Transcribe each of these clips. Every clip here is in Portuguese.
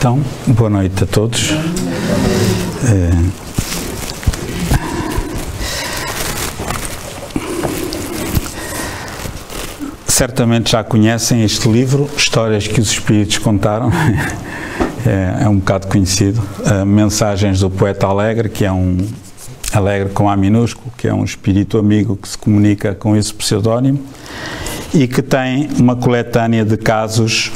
Então, boa noite a todos. Certamente já conhecem este livro, Histórias que os Espíritos Contaram. É um bocado conhecido. Mensagens do Poeta Alegre, que é um Alegre com A minúsculo, que é um espírito amigo que se comunica com esse pseudónimo e que tem uma coletânea de casos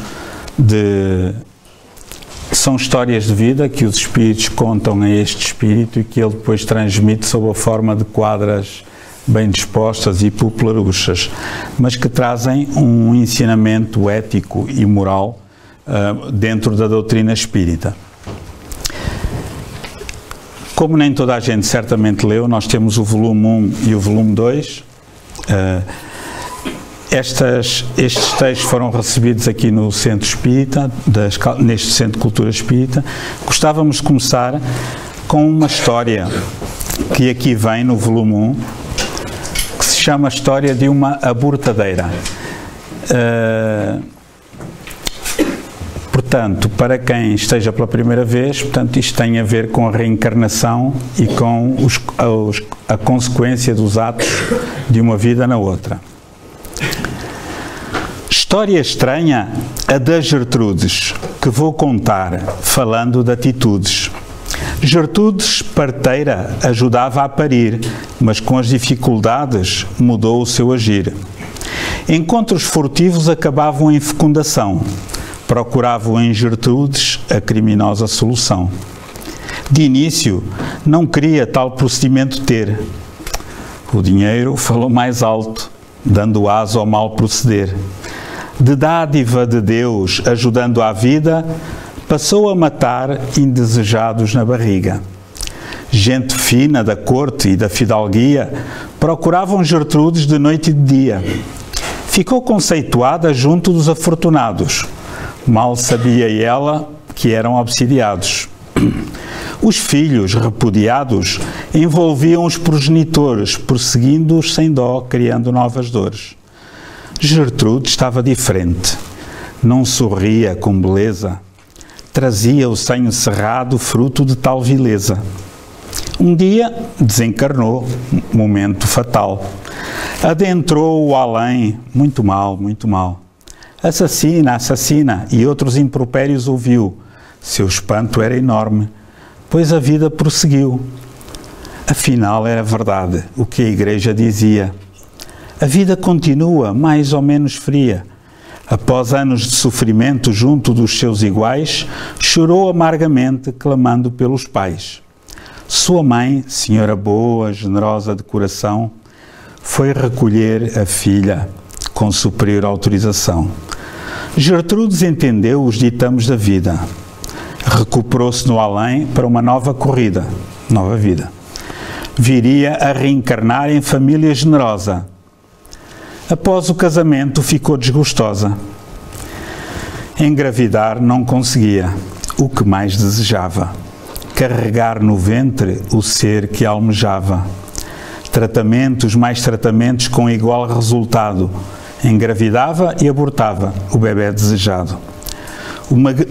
são histórias de vida que os espíritos contam a este espírito e que ele depois transmite sob a forma de quadras bem dispostas e popularuchas, mas que trazem um ensinamento ético e moral dentro da doutrina espírita. Como nem toda a gente certamente leu, nós temos o volume 1 e o volume 2. Estes textos foram recebidos aqui no Centro Espírita, neste Centro de Cultura Espírita. Gostávamos de começar com uma história que aqui vem no volume 1, que se chama a História de uma Abortadeira. Portanto, para quem esteja pela primeira vez, portanto, isto tem a ver com a reencarnação e com a consequência dos atos de uma vida na outra. História estranha, a das Gertrudes, que vou contar, falando de atitudes. Gertrudes, parteira, ajudava a parir, mas com as dificuldades mudou o seu agir. Encontros furtivos acabavam em fecundação, procuravam em Gertrudes a criminosa solução. De início, não queria tal procedimento ter. O dinheiro falou mais alto, dando aso ao mal proceder. De dádiva de Deus, ajudando à vida, passou a matar indesejados na barriga. Gente fina da corte e da fidalguia procuravam Gertrudes de noite e de dia. Ficou conceituada junto dos afortunados. Mal sabia ela que eram obsidiados. Os filhos repudiados envolviam os progenitores, perseguindo-os sem dó, criando novas dores. Gertrude estava diferente, não sorria com beleza, trazia o senho cerrado, fruto de tal vileza. Um dia desencarnou, momento fatal, adentrou o além, muito mal, muito mal. Assassina, assassina, e outros impropérios ouviu, seu espanto era enorme, pois a vida prosseguiu. Afinal era verdade o que a Igreja dizia. A vida continua, mais ou menos fria. Após anos de sofrimento junto dos seus iguais, chorou amargamente, clamando pelos pais. Sua mãe, senhora boa, generosa de coração, foi recolher a filha com superior autorização. Gertrudes entendeu os ditames da vida. Recuperou-se no além para uma nova corrida, nova vida. Viria a reencarnar em família generosa. Após o casamento ficou desgostosa. Engravidar não conseguia, o que mais desejava. Carregar no ventre o ser que almejava. Tratamentos, mais tratamentos com igual resultado. Engravidava e abortava o bebê desejado.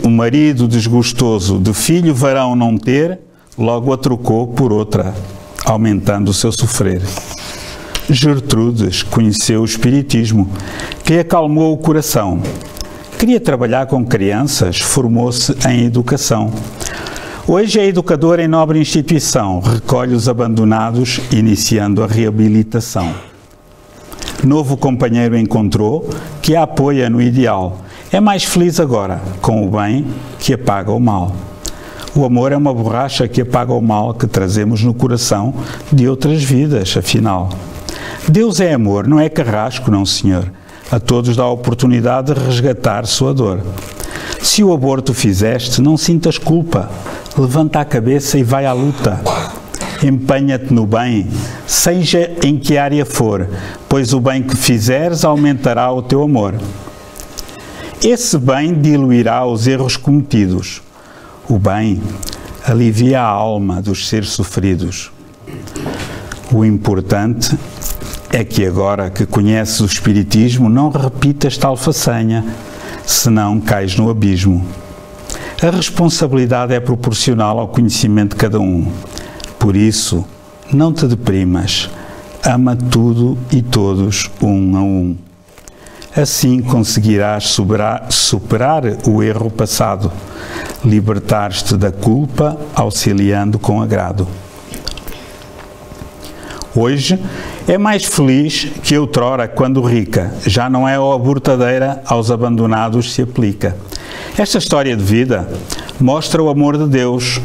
O marido desgostoso de filho varão não ter, logo a trocou por outra, aumentando o seu sofrer. Gertrudes conheceu o espiritismo, que acalmou o coração. Queria trabalhar com crianças, formou-se em educação. Hoje é educadora em nobre instituição, recolhe os abandonados, iniciando a reabilitação. Novo companheiro encontrou, que a apoia no ideal. É mais feliz agora, com o bem que apaga o mal. O amor é uma borracha que apaga o mal que trazemos no coração de outras vidas, afinal. Deus é amor, não é carrasco, não senhor. A todos dá a oportunidade de resgatar sua dor. Se o aborto fizeste, não sintas culpa. Levanta a cabeça e vai à luta. Empenha-te no bem, seja em que área for, pois o bem que fizeres aumentará o teu amor. Esse bem diluirá os erros cometidos. O bem alivia a alma dos seres sofridos. O importante é que agora que conheces o Espiritismo, não repitas tal façanha, senão cais no abismo. A responsabilidade é proporcional ao conhecimento de cada um. Por isso, não te deprimas. Ama tudo e todos, um a um. Assim conseguirás superar o erro passado, libertar-te da culpa, auxiliando com agrado. Hoje é mais feliz que outrora, quando rica, já não é a abortadeira aos abandonados se aplica. Esta história de vida mostra o amor de Deus,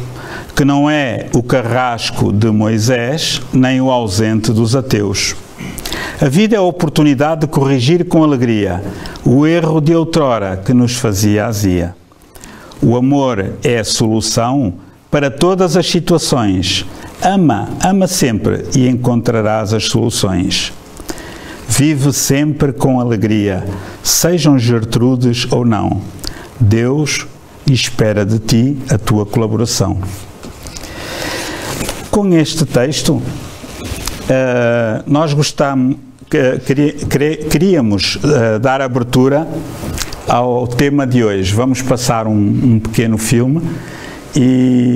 que não é o carrasco de Moisés, nem o ausente dos ateus. A vida é a oportunidade de corrigir com alegria o erro de outrora que nos fazia azia. O amor é a solução para todas as situações. Ama sempre e encontrarás as soluções. Vive sempre com alegria, sejam Gertrudes ou não. Deus espera de ti a tua colaboração. Com este texto, nós queríamos dar abertura ao tema de hoje. Vamos passar um pequeno filme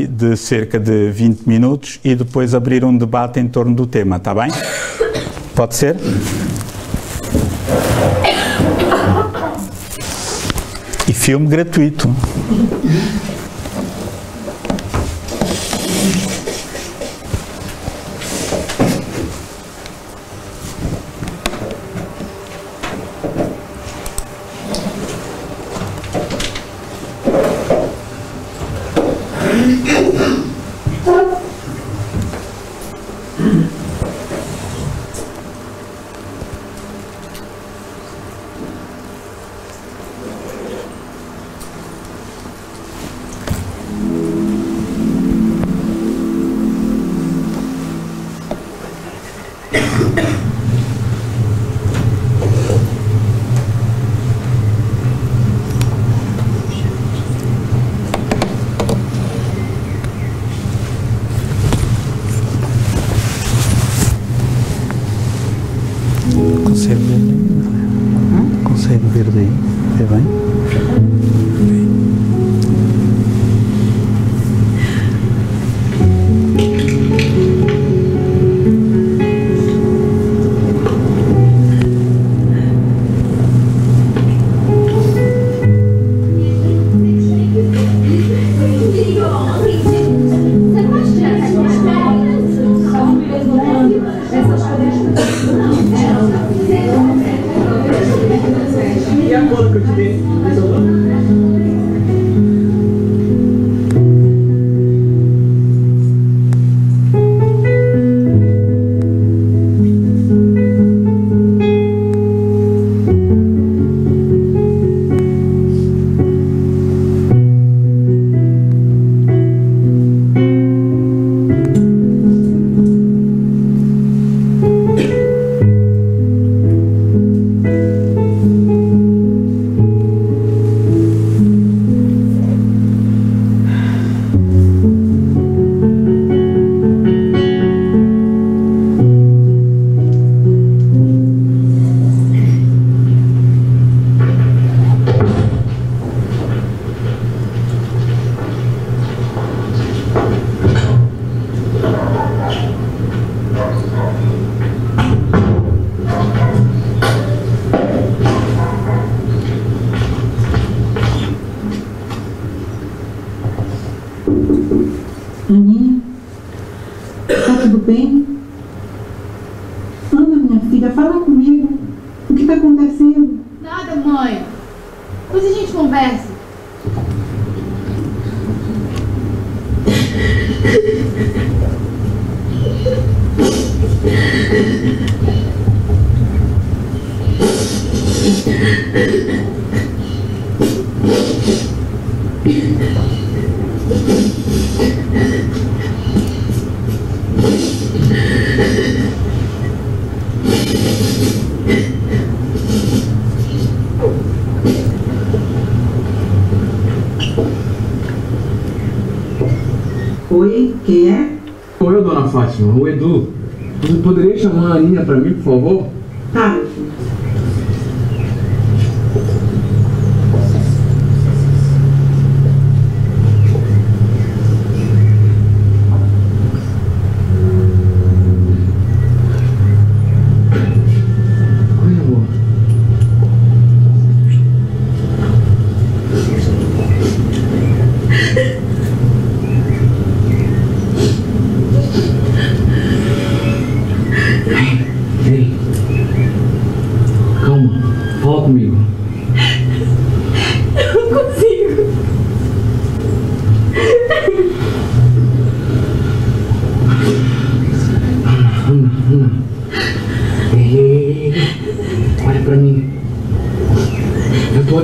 de cerca de 20 minutos e depois abrir um debate em torno do tema, está bem? Pode ser? E filme gratuito. Consegue ver daí? É bem? Aninha, tá tudo bem? Anda, minha filha, fala comigo. O que tá acontecendo? Nada, mãe. Depois a gente conversa. Oi, quem é? Oi, dona Fátima, o Edu. Você poderia chamar a Aninha para mim, por favor? Tá, meu filho.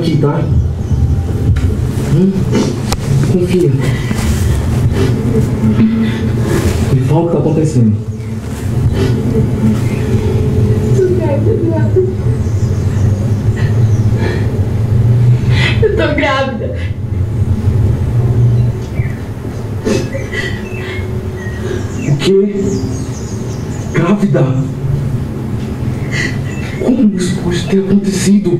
aqui, tá? Confia. Me fala o que tá acontecendo. Eu tô grávida. O quê? Grávida? Como isso pode ter acontecido?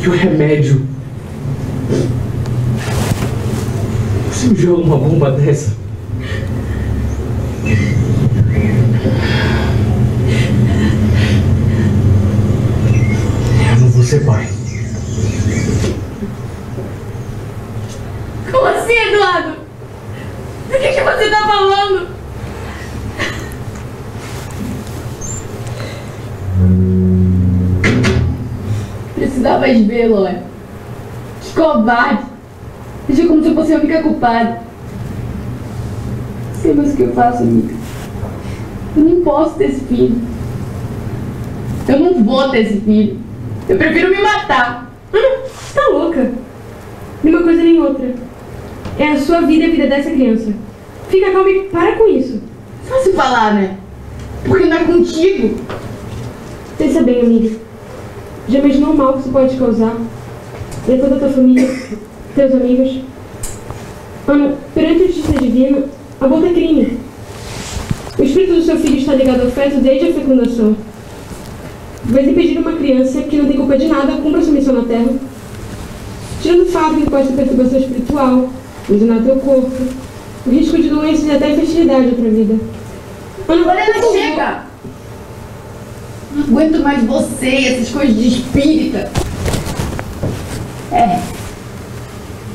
E o remédio? Você me joga uma bomba dessa? Eu não vou ser pai. Como assim, Eduardo? Do que você tá falando? Precisava de ver, Eloy. Que covarde. Agiu como se eu fosse a única culpada. Sei mais o que eu faço, amiga. Eu não posso ter esse filho. Eu não vou ter esse filho. Eu prefiro me matar. Você tá louca? Nem uma coisa nem outra. É a sua vida e a vida dessa criança. Fica calma e para com isso. Fácil falar, né? Porque não é contigo. Pensa bem, amiga. Já imaginou o mal que isso pode te causar? E a toda a tua família, teus amigos? Ana, perante a justiça divina, aborto é crime. O espírito do seu filho está ligado ao feto desde a fecundação. Vais impedir uma criança que não tem culpa de nada cumpra sua missão na Terra. Tirando o fato que pode ter perturbação espiritual, lesionar teu corpo, o risco de doenças e até infertilidade em outra vida. Ana, Lorena, chega! Não aguento mais você, essas coisas de espírita.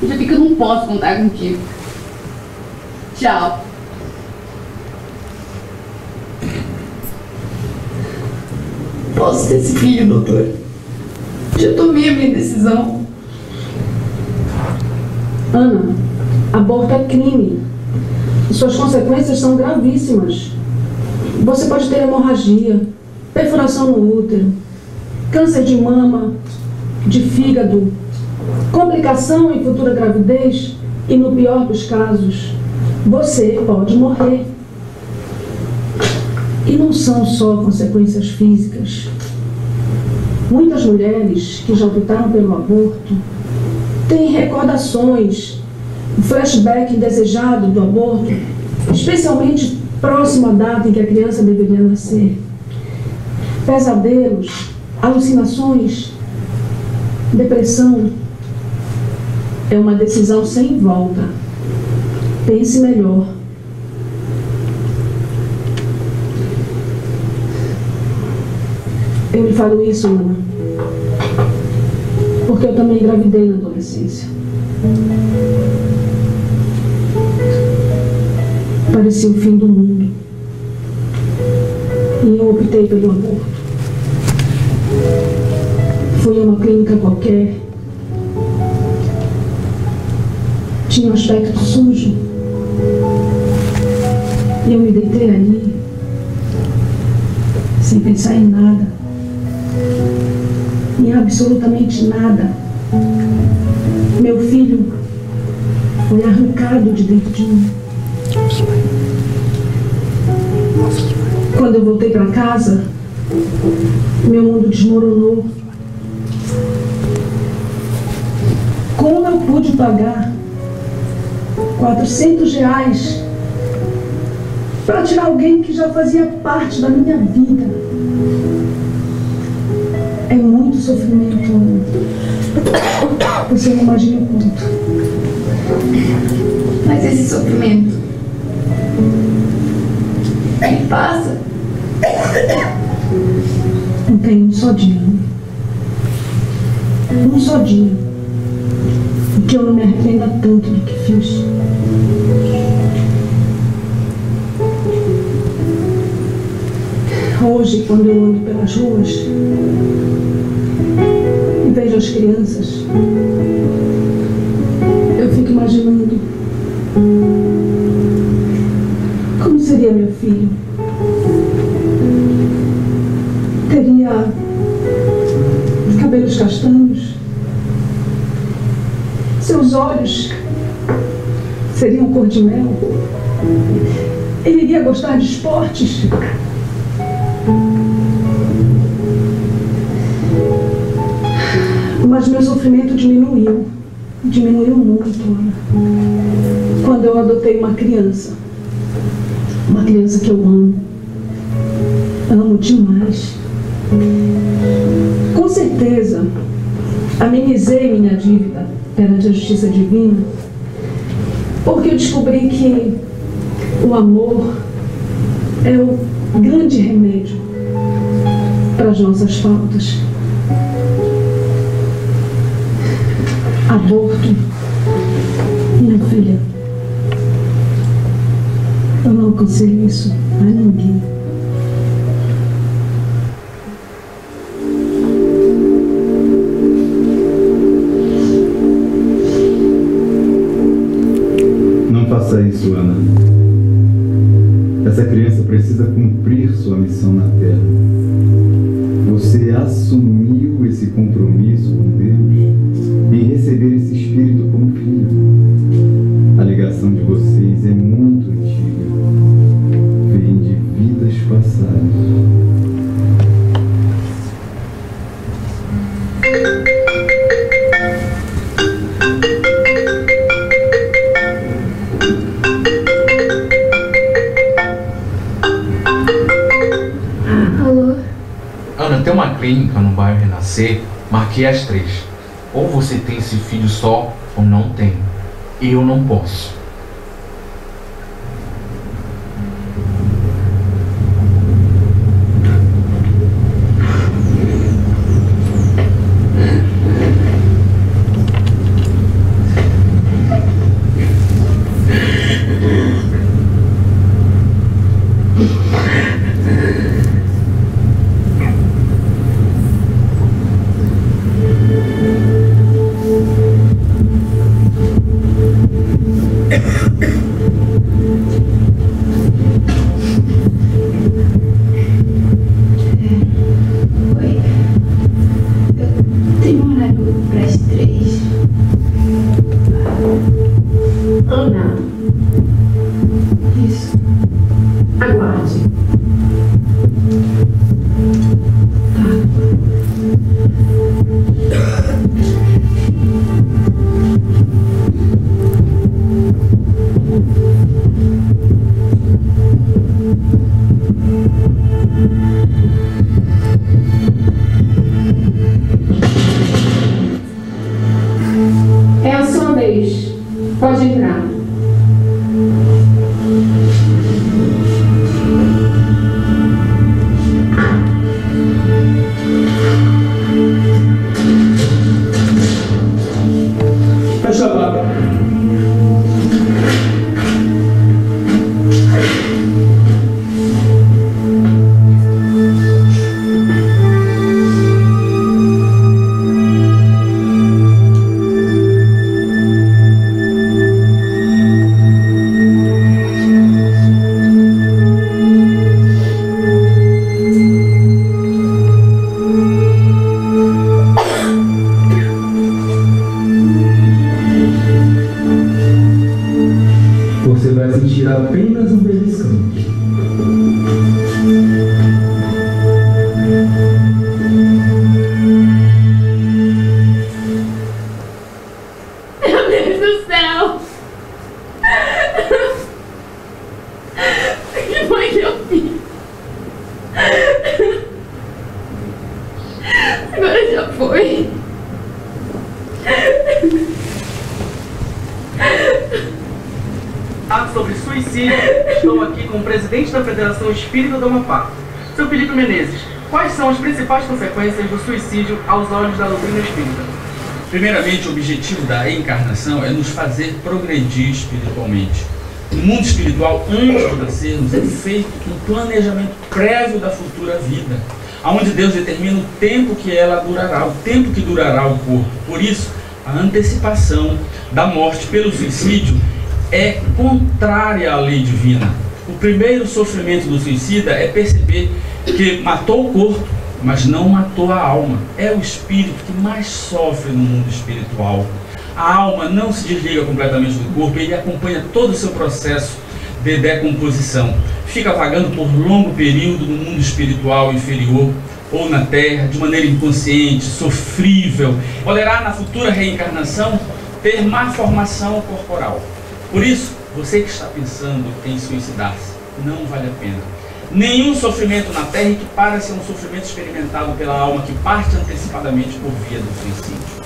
Eu já vi que eu não posso contar contigo. Tchau. Posso ter esse filho, doutor? Já tomei a minha decisão. Ana, aborto é crime. E suas consequências são gravíssimas. Você pode ter hemorragia, perfuração no útero, câncer de mama, de fígado, complicação em futura gravidez e, no pior dos casos, você pode morrer. E não são só consequências físicas. Muitas mulheres que já optaram pelo aborto têm recordações, um flashback indesejado do aborto, especialmente próximo à data em que a criança deveria nascer. Pesadelos, alucinações, depressão. É uma decisão sem volta. Pense melhor. Eu lhe falo isso, Ana, porque eu também engravidei na adolescência. Parecia o fim do mundo. E eu optei pelo aborto. Fui a uma clínica qualquer. Tinha um aspecto sujo. E eu me deitei ali, sem pensar em nada. Em absolutamente nada. Meu filho foi arrancado de dentro de mim. Quando eu voltei para casa, meu mundo desmoronou. Como eu pude pagar R$400 para tirar alguém que já fazia parte da minha vida? É muito sofrimento. Você não imagina o quanto. Mas esse sofrimento, ele passa. Não tem um só dia. Um só dia em que eu não me arrependa tanto do que fiz. Hoje, quando eu ando pelas ruas e vejo as crianças, eu fico imaginando como seria meu filho. Teria cabelos castanhos, seus olhos seriam cor de mel. Ele iria gostar de esportes. Mas meu sofrimento diminuiu muito, Ana, quando eu adotei uma criança que eu amo demais. Com certeza, amenizei minha dívida perante a justiça divina, porque eu descobri que o amor é o grande remédio para as nossas faltas. Aborto, minha filha, eu não aconselho isso a ninguém. Não faça isso, Ana. Essa criança precisa cumprir sua missão na Terra. Você assumiu esse compromisso com Deus em receber esse espírito como filho. A ligação de vocês é muito antiga. Vem de vidas passadas. Alô? Ana, tem uma clínica no bairro Renascer, marquei às 3. Ou você tem esse filho só, ou não tem. Eu não posso. Ana. Isso. Aguarde. É a sua vez. Pode entrar. Fecha lá. Você vai sentir apenas um beliscante. Meu Deus do céu! O que foi que eu fiz? Agora já foi. Sobre suicídio, estou aqui com o presidente da Federação Espírita do Amapá, seu Felipe Menezes. Quais são as principais consequências do suicídio aos olhos da doutrina espírita? Primeiramente, o objetivo da reencarnação é nos fazer progredir espiritualmente. No mundo espiritual, antes de nascermos, é feito um planejamento prévio da futura vida, onde Deus determina o tempo que ela durará, o tempo que durará o corpo. Por isso, a antecipação da morte pelo suicídio é contrária à lei divina. O primeiro sofrimento do suicida é perceber que matou o corpo mas não matou a alma. É o espírito que mais sofre no mundo espiritual. A alma não se desliga completamente do corpo, ele acompanha todo o seu processo de decomposição. Fica vagando por longo período no mundo espiritual inferior ou na terra, de maneira inconsciente, sofrível. Poderá, na futura reencarnação, ter má formação corporal. Por isso, você que está pensando em suicidar-se, não vale a pena. Nenhum sofrimento na terra equipara-se a um sofrimento experimentado pela alma que parte antecipadamente por via do suicídio.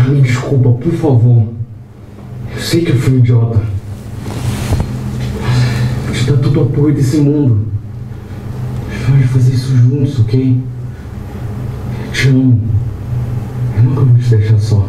Me desculpa, por favor. Eu sei que eu fui um idiota. Vou te dar todo o apoio desse mundo. Vamos fazer isso juntos, ok? Eu te amo. Eu nunca vou te deixar só.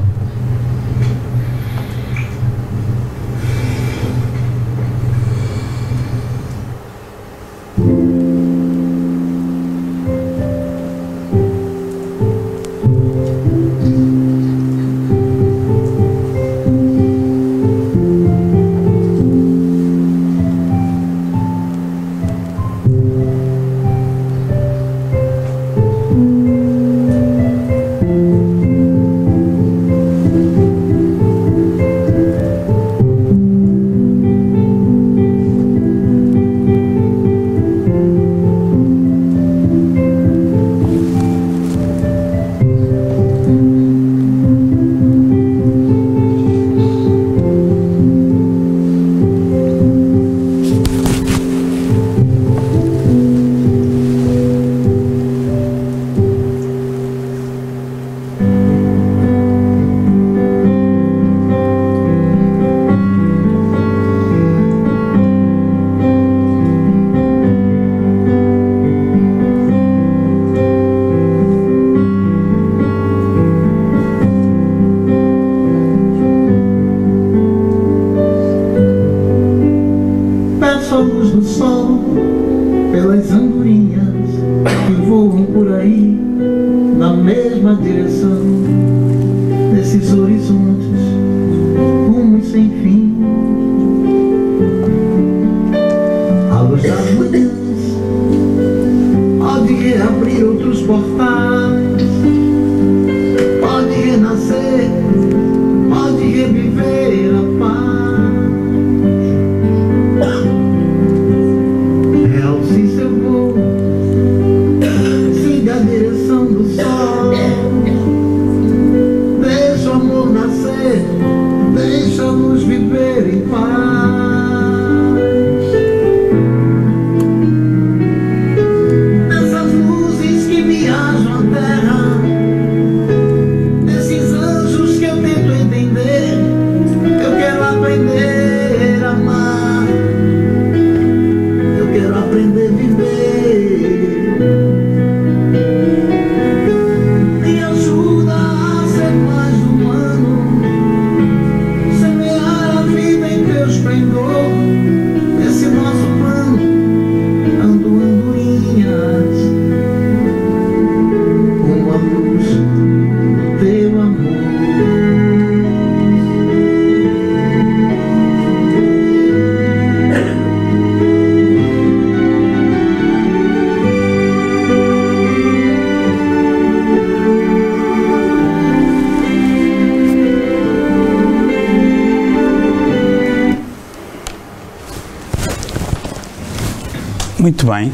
Muito bem.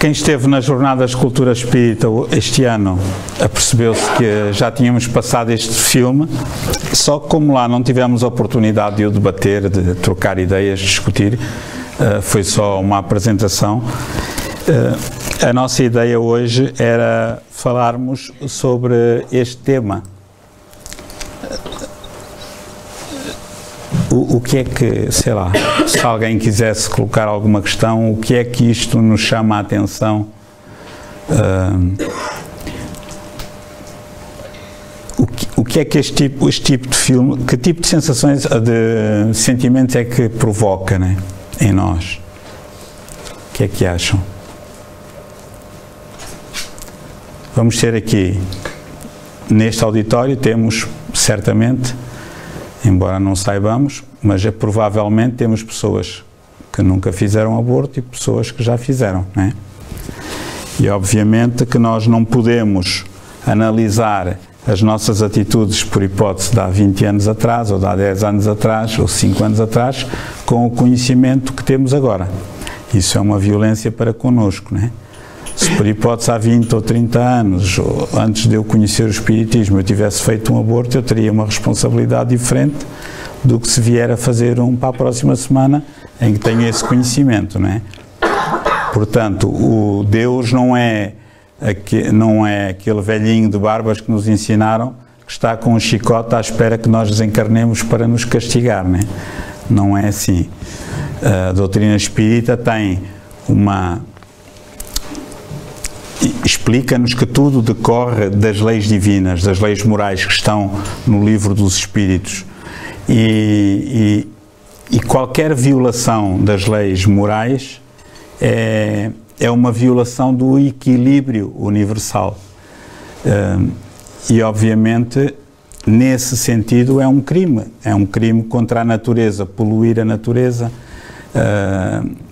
Quem esteve nas Jornadas de Cultura Espírita este ano apercebeu-se que já tínhamos passado este filme, só que como lá não tivemos a oportunidade de o debater, de trocar ideias, de discutir, foi só uma apresentação. A nossa ideia hoje era falarmos sobre este tema. O que é que, sei lá, se alguém quisesse colocar alguma questão, o que é que isto nos chama a atenção? O que é que este tipo de filme, que tipo de sensações, de sentimentos é que provoca, né, em nós? O que é que acham? Vamos ter aqui, neste auditório, temos certamente, embora não saibamos, mas provavelmente temos pessoas que nunca fizeram aborto e pessoas que já fizeram, né? E obviamente que nós não podemos analisar as nossas atitudes, por hipótese, de há 20 anos atrás, ou de há 10 anos atrás, ou 5 anos atrás, com o conhecimento que temos agora. Isso é uma violência para connosco, né? Se por hipótese há 20 ou 30 anos, ou antes de eu conhecer o Espiritismo, eu tivesse feito um aborto, eu teria uma responsabilidade diferente do que se vier a fazer um para a próxima semana, em que tenho esse conhecimento, não é? Portanto, o Deus não é aquele velhinho de barbas que nos ensinaram, que está com um chicote à espera que nós desencarnemos para nos castigar, não é? Não é assim. A doutrina espírita tem uma... explica-nos que tudo decorre das leis divinas, das leis morais que estão no livro dos Espíritos. E qualquer violação das leis morais é uma violação do equilíbrio universal. E, obviamente, nesse sentido, é um crime contra a natureza, poluir a natureza,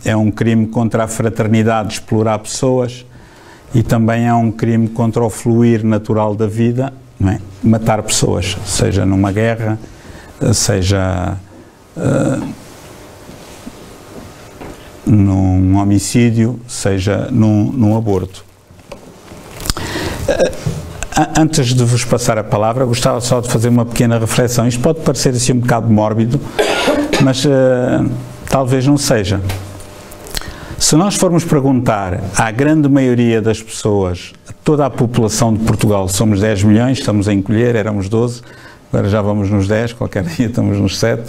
é um crime contra a fraternidade, explorar pessoas, e também é um crime contra o fluir natural da vida, não é? Matar pessoas, seja numa guerra, seja num homicídio, seja num aborto. Antes de vos passar a palavra, gostava só de fazer uma pequena reflexão. Isto pode parecer assim um bocado mórbido, mas talvez não seja. Se nós formos perguntar à grande maioria das pessoas, toda a população de Portugal, somos 10 milhões, estamos a encolher, éramos 12, agora já vamos nos 10, qualquer dia estamos nos 7,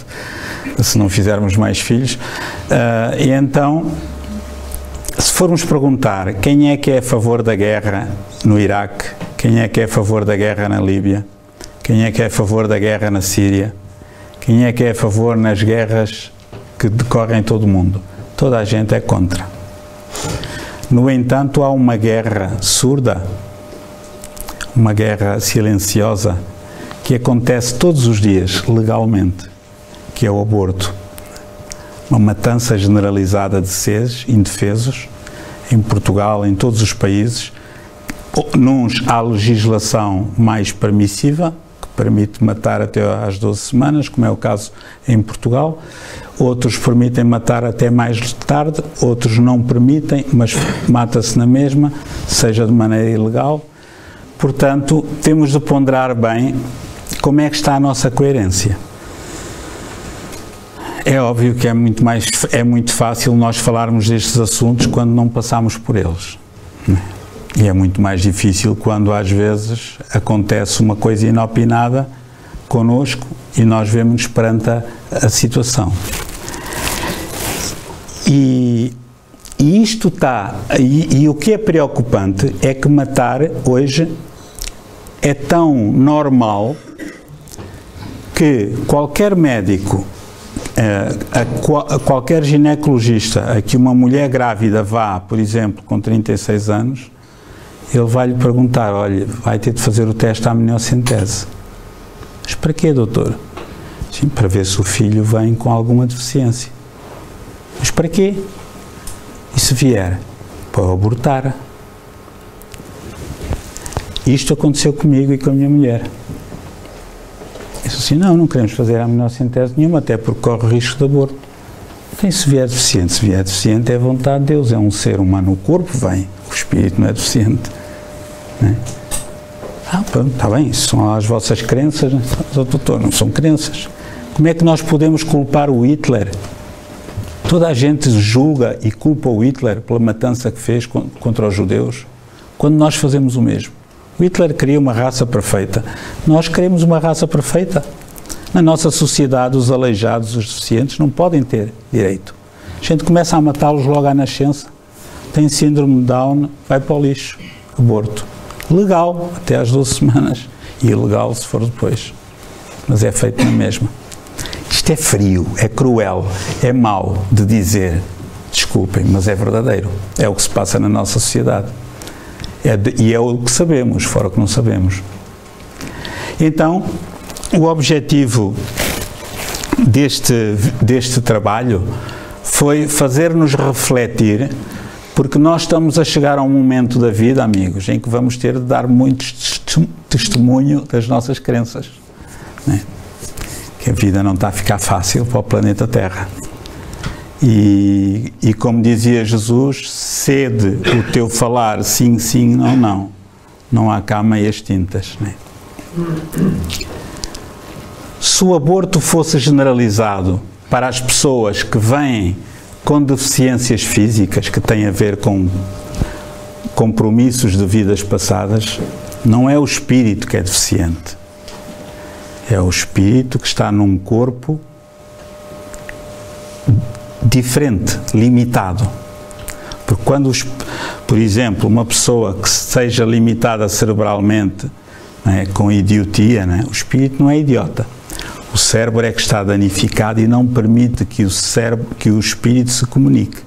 se não fizermos mais filhos. E então, se formos perguntar quem é que é a favor da guerra no Iraque, quem é que é a favor da guerra na Líbia, quem é que é a favor da guerra na Síria, quem é que é a favor nas guerras que decorrem em todo o mundo, toda a gente é contra. No entanto, há uma guerra surda, uma guerra silenciosa, que acontece todos os dias, legalmente, que é o aborto. Uma matança generalizada de seres indefesos, em Portugal, em todos os países. Nuns há legislação mais permissiva, que permite matar até às 12 semanas, como é o caso em Portugal. Outros permitem matar até mais tarde, outros não permitem, mas mata-se na mesma, seja de maneira ilegal. Portanto, temos de ponderar bem como é que está a nossa coerência. É óbvio que é muito fácil nós falarmos destes assuntos quando não passamos por eles. E é muito mais difícil quando às vezes acontece uma coisa inopinada connosco e nós vemos-nos perante a situação. E isto está, e o que é preocupante é que matar hoje é tão normal que qualquer médico, qualquer ginecologista a que uma mulher grávida vá, por exemplo, com 36 anos, ele vai lhe perguntar, olha, vai ter de fazer o teste à amniocentese. Mas para quê, doutor? Sim, para ver se o filho vem com alguma deficiência. Mas para quê? E se vier? Para abortar. Isto aconteceu comigo e com a minha mulher. Eu disse assim, não queremos fazer a amniocentese nenhuma, até porque corre risco de aborto. Então, se vier deficiente é a vontade de Deus, é um ser humano, o corpo vem, o espírito não é deficiente. Né? Pronto, está bem, isso são as vossas crenças, né? Doutor, não são crenças. Como é que nós podemos culpar o Hitler? Toda a gente julga e culpa o Hitler pela matança que fez contra os judeus, quando nós fazemos o mesmo. O Hitler queria uma raça perfeita. Nós queremos uma raça perfeita. Na nossa sociedade, os aleijados, os deficientes, não podem ter direito. A gente começa a matá-los logo à nascença. Tem síndrome de Down, vai para o lixo. Aborto. Legal, até às 12 semanas. E ilegal se for depois. Mas é feito na mesma. Isto é frio, é cruel, é mau de dizer. Desculpem, mas é verdadeiro. É o que se passa na nossa sociedade. E é o que sabemos, fora o que não sabemos. Então, o objetivo deste trabalho foi fazer-nos refletir, porque nós estamos a chegar a um momento da vida, amigos, em que vamos ter de dar muito testemunho das nossas crenças. Né? Que a vida não está a ficar fácil para o planeta Terra. E como dizia Jesus, cede o teu falar sim, sim, não, não. Não há cá meias tintas. Né? Se o aborto fosse generalizado para as pessoas que vêm com deficiências físicas, que têm a ver com compromissos de vidas passadas, não é o espírito que é deficiente. É o espírito que está num corpo diferente, limitado. Porque quando, por exemplo, uma pessoa que seja limitada cerebralmente, né, com idiotia, né, o espírito não é idiota. O cérebro é que está danificado e não permite que o espírito se comunique.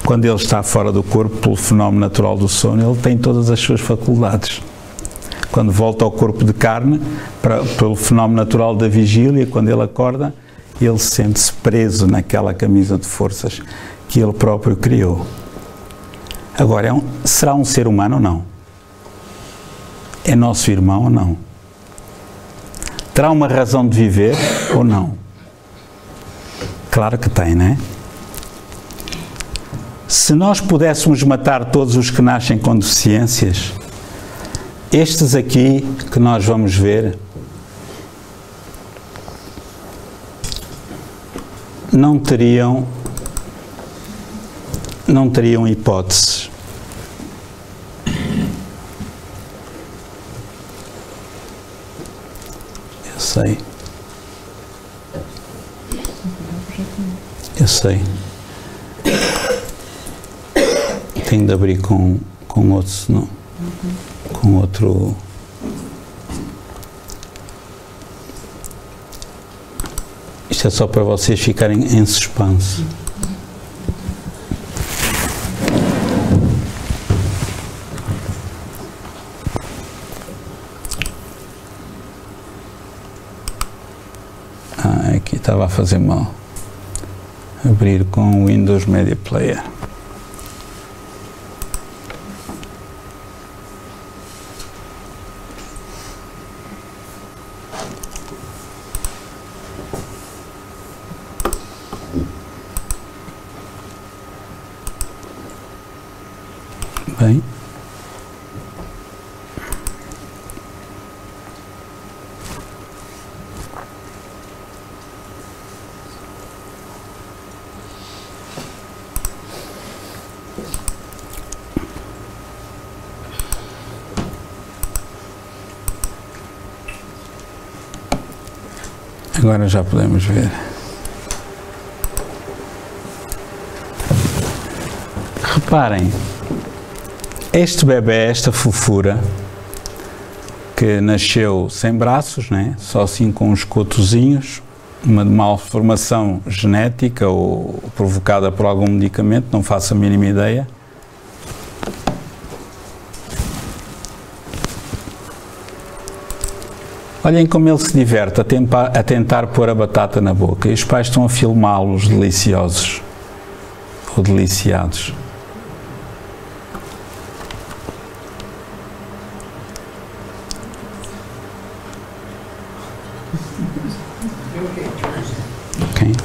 Quando ele está fora do corpo, pelo fenómeno natural do sono, ele tem todas as suas faculdades. Quando volta ao corpo de carne, pelo fenómeno natural da vigília, quando ele acorda, ele sente-se preso naquela camisa de forças que ele próprio criou. Agora, será um ser humano ou não? É nosso irmão ou não? Terá uma razão de viver ou não? Claro que tem, não é? Se nós pudéssemos matar todos os que nascem com deficiências, estes aqui que nós vamos ver não teriam hipóteses. Eu sei. Tenho de abrir com outro, senão, com outro. Isto é só para vocês ficarem em suspense. Aqui estava a fazer mal. Abrir com o Windows Media Player. Bem. Agora já podemos ver. Reparem, este bebé, esta fofura, que nasceu sem braços, né? Só assim com uns cotozinhos, uma malformação genética ou provocada por algum medicamento, não faço a mínima ideia. Olhem como ele se diverte a tentar pôr a batata na boca e os pais estão a filmá-los deliciosos ou deliciados. Ok.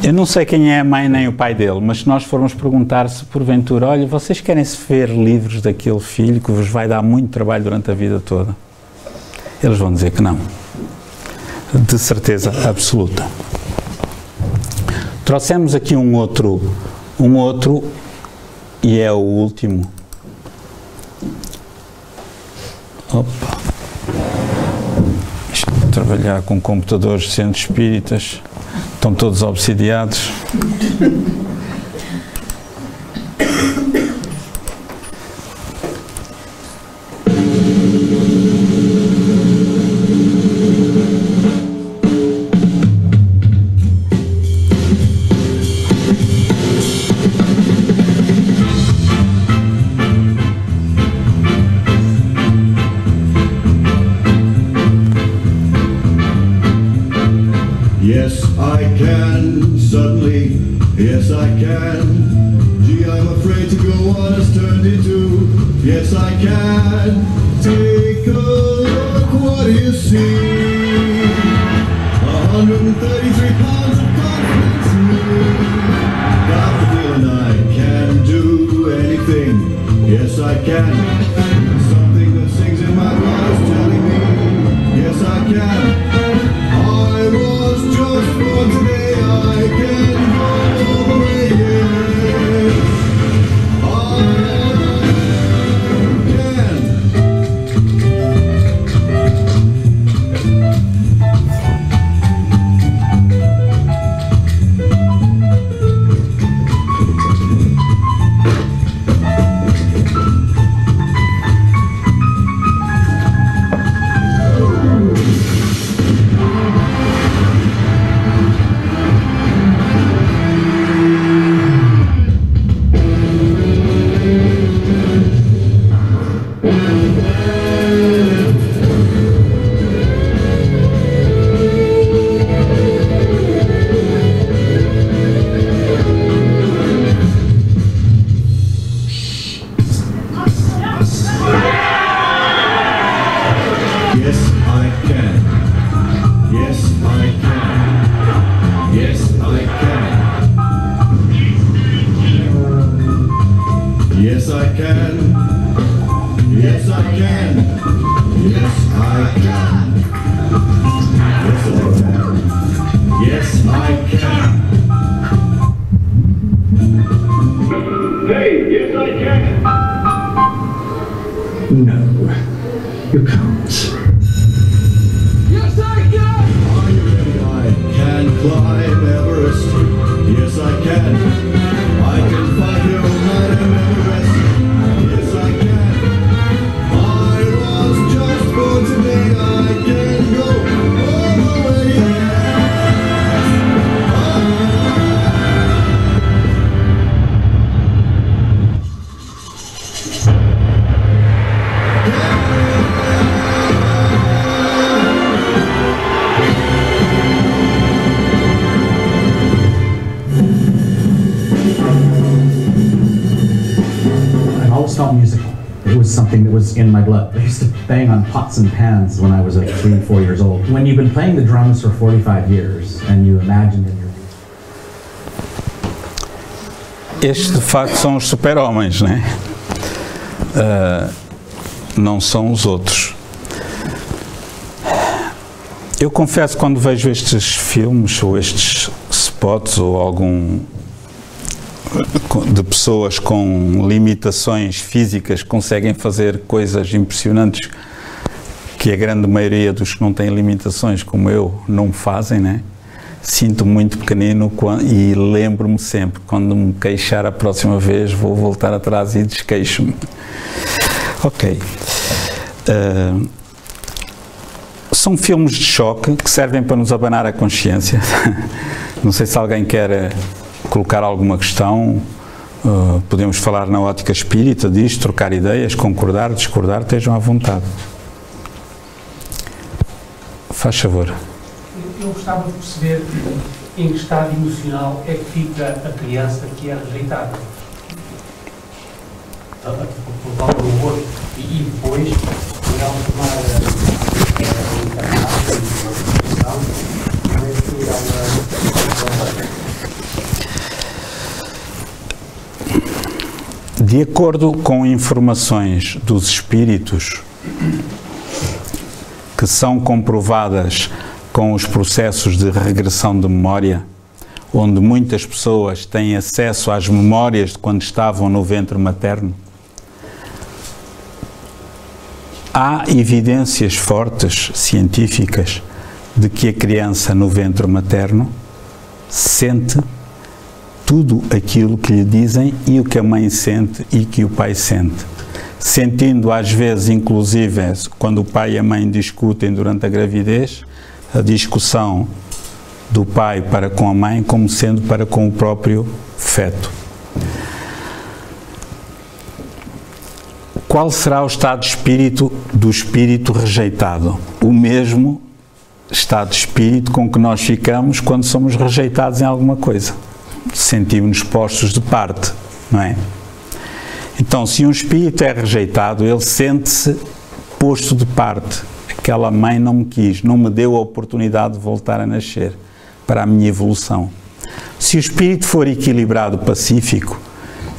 Eu não sei quem é a mãe nem o pai dele, mas se nós formos perguntar se porventura, olha, vocês querem-se ver livres daquele filho que vos vai dar muito trabalho durante a vida toda? Eles vão dizer que não. De certeza absoluta. Trouxemos aqui um outro e é o último. Opa. Isto de trabalhar com computadores de centros espíritas, estão todos obsidiados. Yes, I can, suddenly, yes I can. Gee, I'm afraid to go on as turned into. Yes, I can. Take a look, what do you see? 133 pounds of confidence in me. Got the feeling I can do anything. Yes, I can. Something that sings in my blood is telling me. Yes, I can. I was just born today, I can go all the way, yes, in my blood. I used to bang on pots and pans when I was 3, 4 years old. When you've been playing the drums for 45 years and you imagine in your... Estes de facto são os super-homens, né? Não são os outros. Eu confesso, quando vejo estes filmes ou estes spots ou algum de pessoas com limitações físicas conseguem fazer coisas impressionantes que a grande maioria dos que não têm limitações como eu não fazem, né? Sinto muito pequenino e lembro-me sempre, quando me queixar a próxima vez vou voltar atrás e desqueixo-me. Ok. São filmes de choque que servem para nos abanar a consciência. Não sei se alguém quer colocar alguma questão, podemos falar na ótica espírita disto, trocar ideias, concordar, discordar, estejam à vontade. Faz favor. Eu gostava de perceber em que estado emocional é que fica a criança que é rejeitada. Por lado do outro. E depois, por ela tomar a encarnação e a educação, como é que ela De acordo com informações dos espíritos que são comprovadas com os processos de regressão de memória, onde muitas pessoas têm acesso às memórias de quando estavam no ventre materno, há evidências fortes, científicas, de que a criança no ventre materno sente tudo aquilo que lhe dizem e o que a mãe sente e que o pai sente. Sentindo às vezes, inclusive, quando o pai e a mãe discutem durante a gravidez, a discussão do pai para com a mãe como sendo para com o próprio feto. Qual será o estado de espírito do espírito rejeitado? O mesmo estado de espírito com que nós ficamos quando somos rejeitados em alguma coisa. Sentimos-nos postos de parte, não é? Então, se um espírito é rejeitado, ele sente-se posto de parte. Aquela mãe não me quis, não me deu a oportunidade de voltar a nascer para a minha evolução. Se o espírito for equilibrado, pacífico,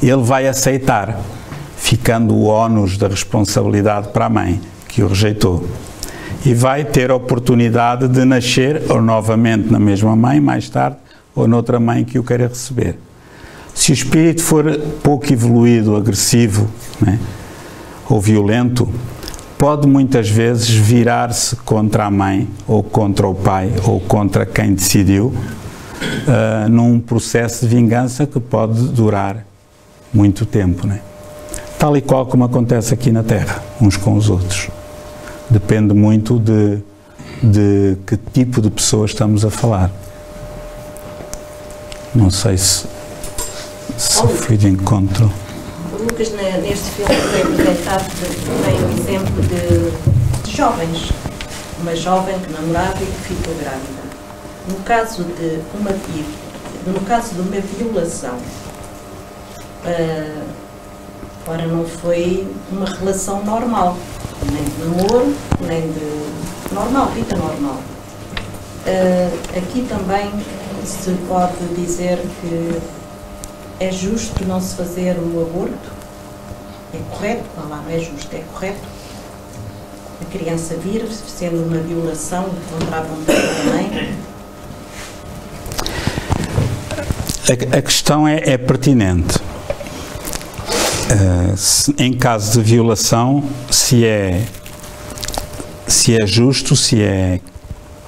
ele vai aceitar, ficando o ónus da responsabilidade para a mãe, que o rejeitou. E vai ter a oportunidade de nascer ou novamente na mesma mãe, mais tarde, ou noutra mãe que o queira receber. Se o espírito for pouco evoluído, agressivo, né, ou violento, pode muitas vezes virar-se contra a mãe, ou contra o pai, ou contra quem decidiu, num processo de vingança que pode durar muito tempo, né? Tal e qual como acontece aqui na Terra, uns com os outros. Depende muito de que tipo de pessoas estamos a falar. Não sei se fui de encontro. O Lucas, neste filme, foi apresentado, tem um exemplo de jovens. Uma jovem que namorava e que ficou grávida. No caso de uma violação, ora, não foi uma relação normal, nem de namoro, nem de normal, vida normal. Aqui também se pode dizer que é justo não se fazer o aborto? É correto? Não, não é justo, é correto? A criança vir, sendo uma violação contra a vontade da mãe? A questão é pertinente. Em caso de violação, se é justo, se é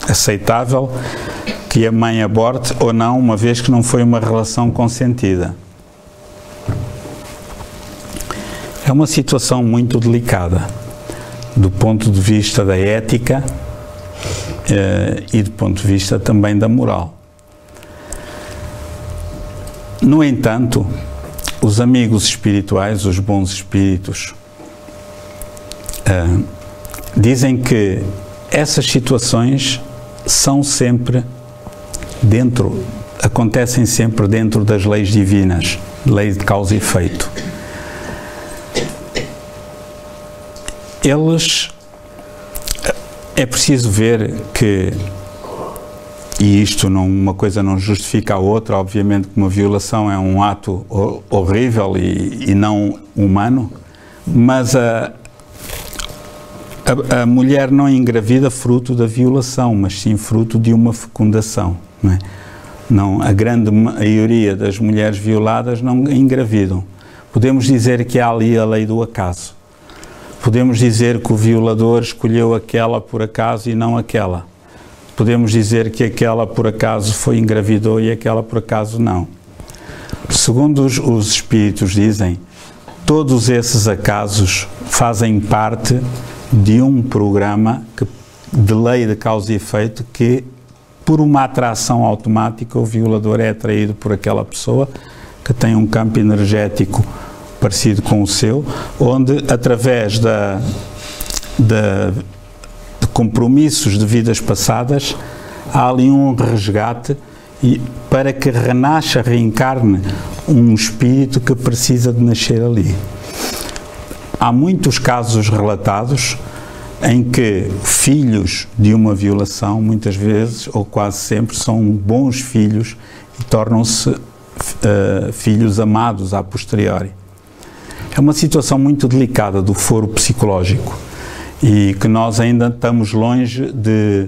aceitável que a mãe aborte ou não, uma vez que não foi uma relação consentida. É uma situação muito delicada, do ponto de vista da ética e do ponto de vista também da moral. No entanto, os amigos espirituais, os bons espíritos, dizem que essas situações são sempre acontecem sempre dentro das leis divinas, lei de causa e efeito. É preciso ver que, e isto uma coisa não justifica a outra, obviamente que uma violação é um ato horrível e não humano, mas a mulher não engravida fruto da violação, mas sim fruto de uma fecundação. Não é? Não, a grande maioria das mulheres violadas não engravidam. Podemos dizer que há ali a lei do acaso. Podemos dizer que o violador escolheu aquela por acaso e não aquela. Podemos dizer que aquela por acaso engravidou e aquela por acaso não. Segundo os espíritos dizem, todos esses acasos fazem parte de um programa de lei de causa e efeito que, por uma atração automática, o violador é atraído por aquela pessoa que tem um campo energético parecido com o seu, onde, através de compromissos de vidas passadas, há ali um resgate para que renasça, reencarne um espírito que precisa de nascer ali. Há muitos casos relatados em que filhos de uma violação, muitas vezes, ou quase sempre, são bons filhos e tornam-se filhos amados a posteriori. É uma situação muito delicada do foro psicológico e que nós ainda estamos longe de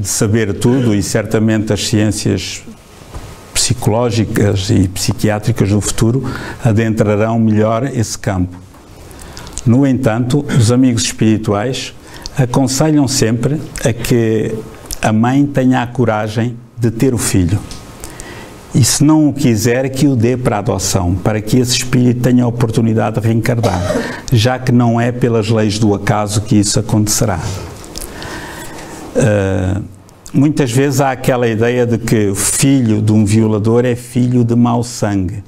saber tudo, e certamente as ciências psicológicas e psiquiátricas do futuro adentrarão melhor esse campo. No entanto, os amigos espirituais aconselham sempre a que a mãe tenha a coragem de ter o filho. E se não o quiser, que o dê para a adoção, para que esse espírito tenha a oportunidade de reencarnar, já que não é pelas leis do acaso que isso acontecerá. Muitas vezes há aquela ideia de que o filho de um violador é filho de mau sangue.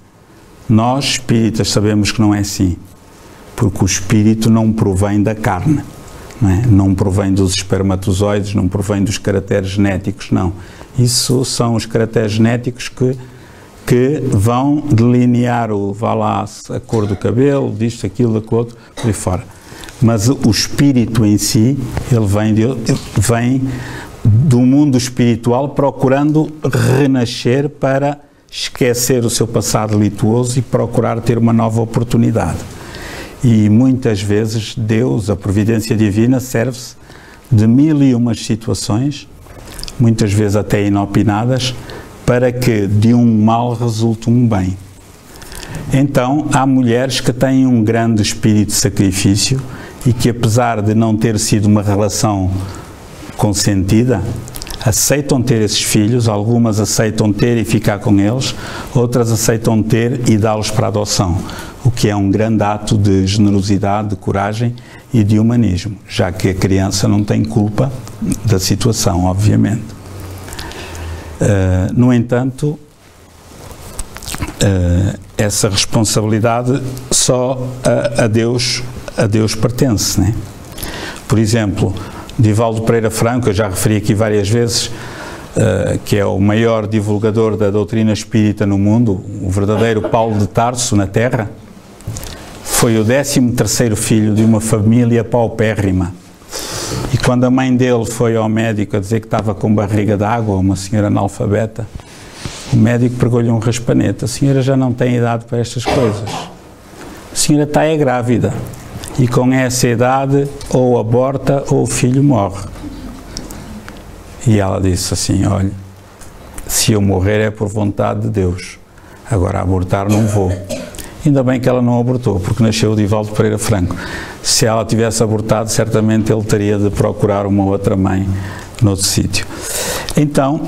Nós, espíritas, sabemos que não é assim, porque o espírito não provém da carne, não provém dos espermatozoides, não provém dos caracteres genéticos, não. Isso são os caracteres genéticos que vão delinear a cor do cabelo, disto, aquilo, daquilo outro, por aí fora. Mas o espírito em si, ele vem do mundo espiritual procurando renascer para esquecer o seu passado lituoso e procurar ter uma nova oportunidade. E muitas vezes Deus, a providência divina, serve-se de 1001 situações, muitas vezes até inopinadas, para que de um mal resulte um bem. Então, há mulheres que têm um grande espírito de sacrifício e que, apesar de não ter sido uma relação consentida, aceitam ter esses filhos. Algumas aceitam ter e ficar com eles, outras aceitam ter e dá-los para adoção, o que é um grande ato de generosidade, de coragem e de humanismo, já que a criança não tem culpa da situação, obviamente. No entanto, essa responsabilidade só a Deus pertence, né? Por exemplo, Divaldo Pereira Franco, eu já referi aqui várias vezes, que é o maior divulgador da doutrina espírita no mundo, o verdadeiro Paulo de Tarso na Terra, foi o 13º filho de uma família paupérrima. E quando a mãe dele foi ao médico a dizer que estava com barriga de água, uma senhora analfabeta, o médico pregou-lhe um raspanete: a senhora já não tem idade para estas coisas. A senhora está grávida. E com essa idade, ou aborta ou o filho morre. E ela disse assim: olha, se eu morrer é por vontade de Deus, agora abortar não vou. Ainda bem que ela não abortou, porque nasceu o Divaldo Pereira Franco. Se ela tivesse abortado, certamente ele teria de procurar uma outra mãe noutro sítio. Então,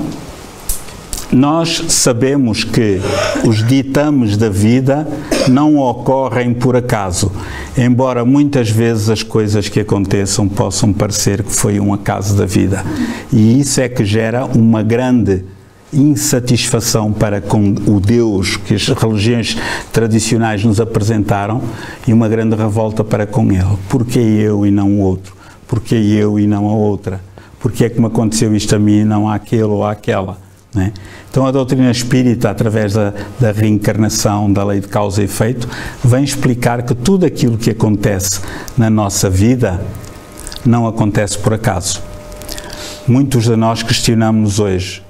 nós sabemos que os ditames da vida não ocorrem por acaso, embora muitas vezes as coisas que aconteçam possam parecer que foi um acaso da vida. E isso é que gera uma grande insatisfação para com o Deus que as religiões tradicionais nos apresentaram e uma grande revolta para com Ele. Porquê eu e não o outro? Porquê eu e não a outra? Porquê é que me aconteceu isto a mim e não àquele ou àquela? Né? Então a doutrina espírita, através da reencarnação, da lei de causa e efeito, vem explicar que tudo aquilo que acontece na nossa vida não acontece por acaso. Muitos de nós questionamos hoje: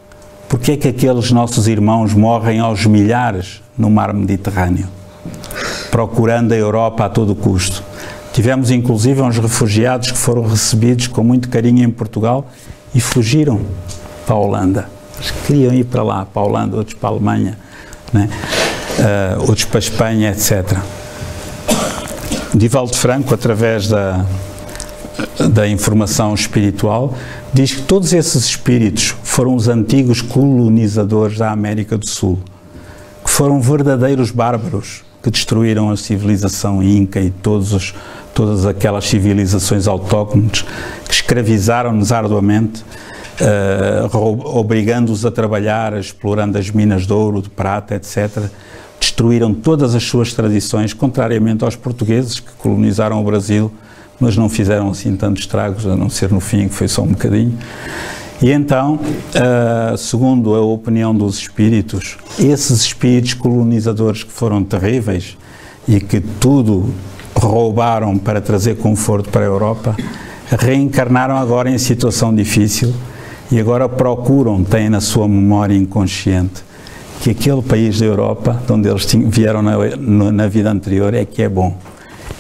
porquê é que aqueles nossos irmãos morrem aos milhares no mar Mediterrâneo, procurando a Europa a todo custo? Tivemos inclusive uns refugiados que foram recebidos com muito carinho em Portugal e fugiram para a Holanda. Eles queriam ir para lá, para a Holanda, outros para a Alemanha, né? Outros para a Espanha, etc. Divaldo Franco, através da informação espiritual, diz que todos esses espíritos foram os antigos colonizadores da América do Sul, que foram verdadeiros bárbaros, que destruíram a civilização inca e todas aquelas civilizações autóctones, que escravizaram-nos arduamente, obrigando-os a trabalhar, explorando as minas de ouro, de prata, etc. Destruíram todas as suas tradições, contrariamente aos portugueses, que colonizaram o Brasil, mas não fizeram assim tantos estragos, a não ser no fim, que foi só um bocadinho. E então, segundo a opinião dos espíritos, esses espíritos colonizadores que foram terríveis e que tudo roubaram para trazer conforto para a Europa, reencarnaram agora em situação difícil e agora procuram, têm na sua memória inconsciente, que aquele país da Europa, de onde eles vieram na vida anterior, é que é bom.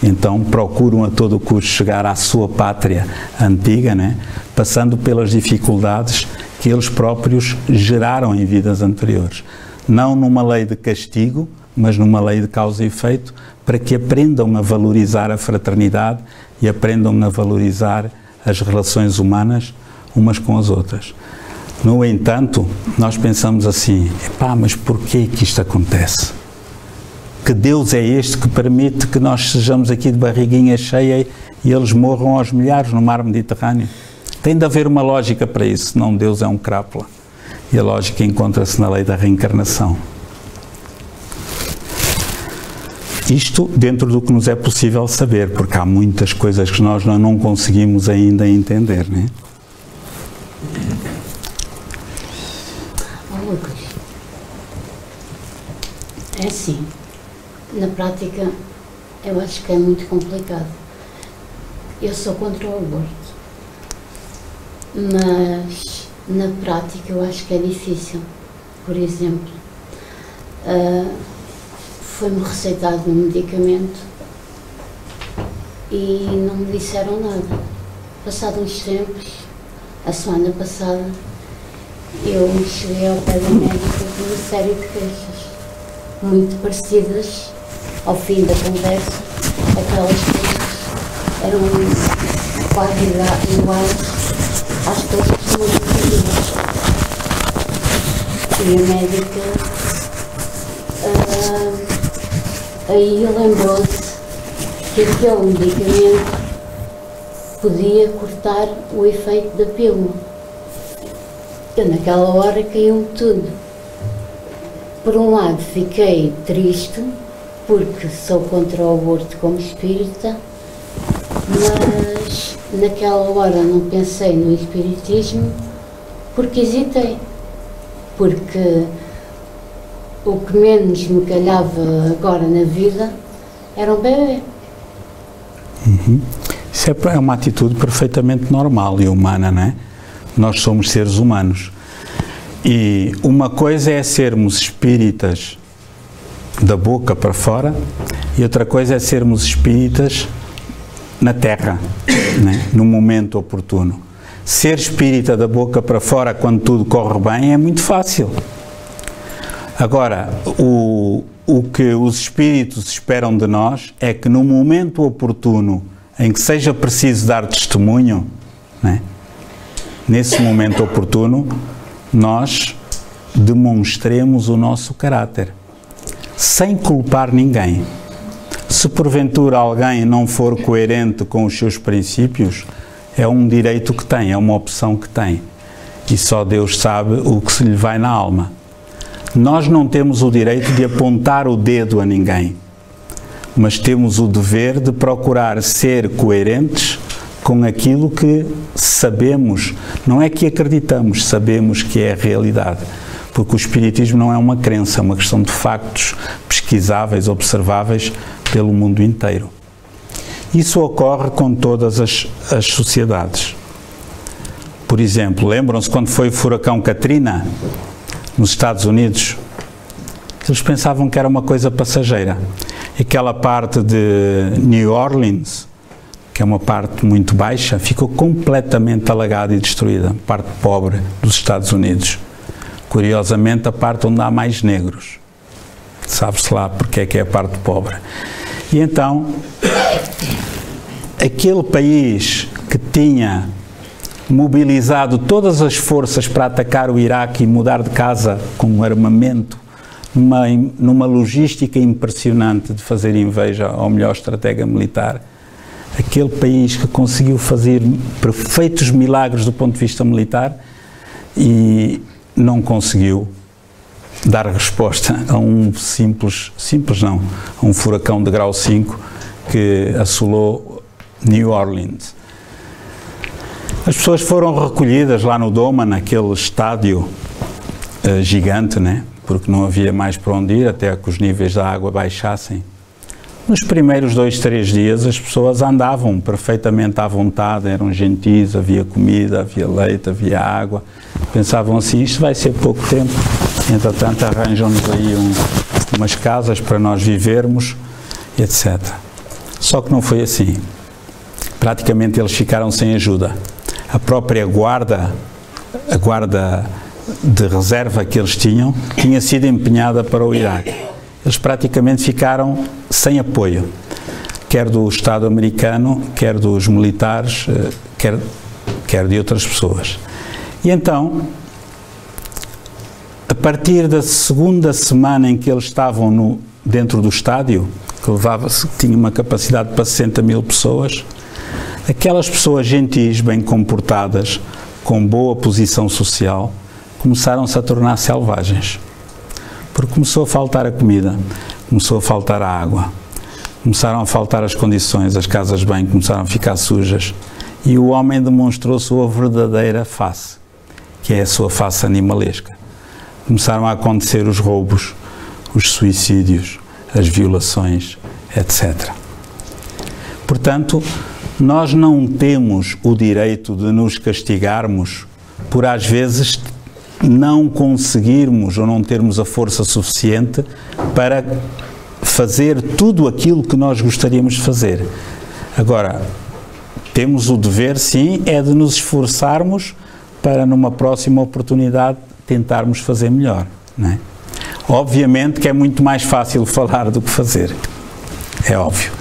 Então procuram a todo custo chegar à sua pátria antiga, né? Passando pelas dificuldades que eles próprios geraram em vidas anteriores. Não numa lei de castigo, mas numa lei de causa e efeito, para que aprendam a valorizar a fraternidade e aprendam a valorizar as relações humanas umas com as outras. No entanto, nós pensamos assim, epá, mas porquê que isto acontece? Que Deus é este que permite que nós sejamos aqui de barriguinha cheia e eles morram aos milhares no mar Mediterrâneo? Tem de haver uma lógica para isso, senão Deus é um crápula. E a lógica encontra-se na lei da reencarnação. Isto dentro do que nos é possível saber, porque há muitas coisas que nós não conseguimos ainda entender, não é? Oh, Lucas, é assim, na prática eu acho que é muito complicado. Eu sou contra o aborto, mas na prática eu acho que é difícil. Por exemplo, foi-me receitado um medicamento e não me disseram nada. Passado uns tempos, a semana passada, eu cheguei ao pé da médica com uma série de queixas, muito parecidas ao fim da conversa. Aquelas queixas eram quase iguais às queixas muito parecidas. E a médica aí lembrou-se que aquele medicamento podia cortar o efeito da pílula. Eu naquela hora caiu-me tudo. Por um lado fiquei triste, porque sou contra o aborto como espírita, mas naquela hora não pensei no espiritismo, porque hesitei. Porque o que menos me calhava agora na vida era um bebê. Isso é uma atitude perfeitamente normal e humana, não é? Nós somos seres humanos. E uma coisa é sermos espíritas da boca para fora e outra coisa é sermos espíritas na Terra, não é? No momento oportuno. Ser espírita da boca para fora quando tudo corre bem é muito fácil. Agora, o que os espíritos esperam de nós é que no momento oportuno em que seja preciso dar testemunho, né, nesse momento oportuno, nós demonstremos o nosso caráter, sem culpar ninguém. Se porventura alguém não for coerente com os seus princípios, é um direito que tem, é uma opção que tem. E só Deus sabe o que se lhe vai na alma. Nós não temos o direito de apontar o dedo a ninguém, mas temos o dever de procurar ser coerentes com aquilo que sabemos, não é que acreditamos, sabemos que é a realidade, porque o espiritismo não é uma crença, é uma questão de factos pesquisáveis, observáveis pelo mundo inteiro. Isso ocorre com todas as sociedades. Por exemplo, lembram-se quando foi o furacão Katrina nos Estados Unidos? Eles pensavam que era uma coisa passageira. Aquela parte de New Orleans, que é uma parte muito baixa, ficou completamente alagada e destruída, parte pobre dos Estados Unidos. Curiosamente, a parte onde há mais negros. Sabe-se lá porque é que é a parte pobre. E então, aquele país que tinha mobilizado todas as forças para atacar o Iraque e mudar de casa com um armamento, numa logística impressionante de fazer inveja ao melhor estratega militar, aquele país que conseguiu fazer perfeitos milagres do ponto de vista militar e não conseguiu dar resposta a um a um furacão de grau 5 que assolou New Orleans. As pessoas foram recolhidas lá no Doma, naquele estádio gigante, né? Porque não havia mais para onde ir, até que os níveis da água baixassem. Nos primeiros 2, 3 dias as pessoas andavam perfeitamente à vontade, eram gentis, havia comida, havia leite, havia água. Pensavam assim, isto vai ser pouco tempo, entretanto arranjam-nos aí umas casas para nós vivermos, etc. Só que não foi assim. Praticamente eles ficaram sem ajuda. A própria guarda de reserva que eles tinham, tinha sido empenhada para o Iraque. Eles praticamente ficaram sem apoio, quer do Estado americano, quer dos militares, quer de outras pessoas. E então, a partir da segunda semana em que eles estavam dentro do estádio, que tinha uma capacidade para 60 mil pessoas, aquelas pessoas gentis, bem comportadas, com boa posição social, começaram-se a tornar selvagens. Porque começou a faltar a comida, começou a faltar a água, começaram a faltar as condições, as casas de banho começaram a ficar sujas, e o homem demonstrou sua verdadeira face, que é a sua face animalesca. Começaram a acontecer os roubos, os suicídios, as violações, etc. Portanto, nós não temos o direito de nos castigarmos por, às vezes, não conseguirmos ou não termos a força suficiente para fazer tudo aquilo que nós gostaríamos de fazer. Agora, temos o dever, sim, é de nos esforçarmos para, numa próxima oportunidade, tentarmos fazer melhor, não é? Obviamente que é muito mais fácil falar do que fazer. É óbvio.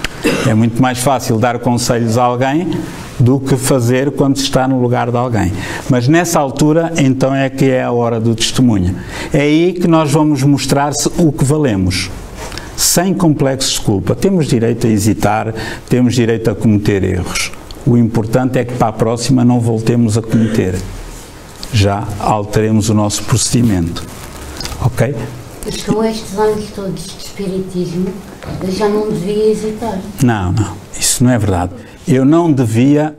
É muito mais fácil dar conselhos a alguém do que fazer quando se está no lugar de alguém. Mas nessa altura, então, é que é a hora do testemunho. É aí que nós vamos mostrar o que valemos, sem complexos de culpa. Temos direito a hesitar, temos direito a cometer erros. O importante é que para a próxima não voltemos a cometer. Já alteremos o nosso procedimento. Ok? Mas com estes anos todos de espiritismo, eu já não devia hesitar. Não, isso não é verdade. Eu não devia,